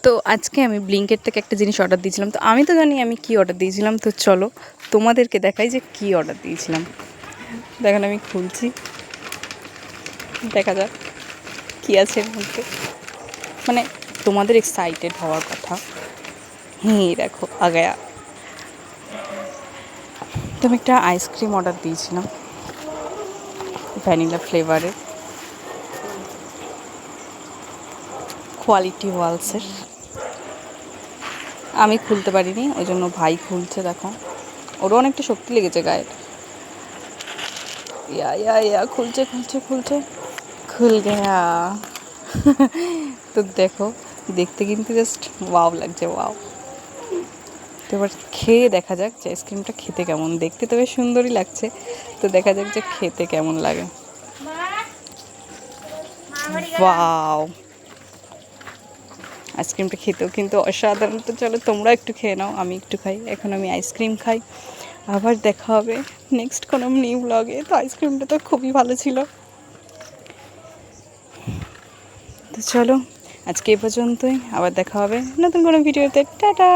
তো আজকে আমি ব্লিঙ্কেট থেকে একটা জিনিস অর্ডার দিয়েছিলাম। তো আমি তো জানি আমি কি অর্ডার দিয়েছিলাম। তো চলো তোমাদেরকে দেখাই যে কি অর্ডার দিয়েছিলাম। দেখেন আমি খুলছি, দেখা যাক কি আছে এর মধ্যে। মানে তোমাদের এক্সাইটেড হওয়ার কথা। হ্যাঁ দেখো আগায়া। তো আমি একটা আইসক্রিম অর্ডার দিয়েছিলাম ভ্যানিলা ফ্লেভারের, কোয়ালিটি ওয়ালসের। আমি খুলতে পারিনি, ওই জন্য ভাই খুলছে। দেখো ওরও অনেকটা শক্তি লেগেছে গায়ে। ইয়া ইয়া ইয়া খুলছে খুলছে খুলছে, খুল গেয়া। তো দেখো দেখতে কিন্তু জাস্ট ওয়াও লাগছে, ওয়াও। তো এবার খেয়ে দেখা যাক যে আইসক্রিমটা খেতে কেমন। দেখতে তো বেশ সুন্দরই লাগছে, তো দেখা যাক যে খেতে কেমন লাগে। ওয়াও, আইসক্রিমটা খেতেও কিন্তু অসাধারণ। তো চলো তোমরা একটু খেয়ে নাও, আমি একটু খাই। এখন আমি আইসক্রিম খাই, আবার দেখা হবে নেক্সট কোনো নিউ ব্লগে। তো আইসক্রিমটা তো খুবই ভালো ছিল। তো চলো আজকে এই পর্যন্তই, আবার দেখা হবে নতুন কোনো ভিডিওতে। টাটা।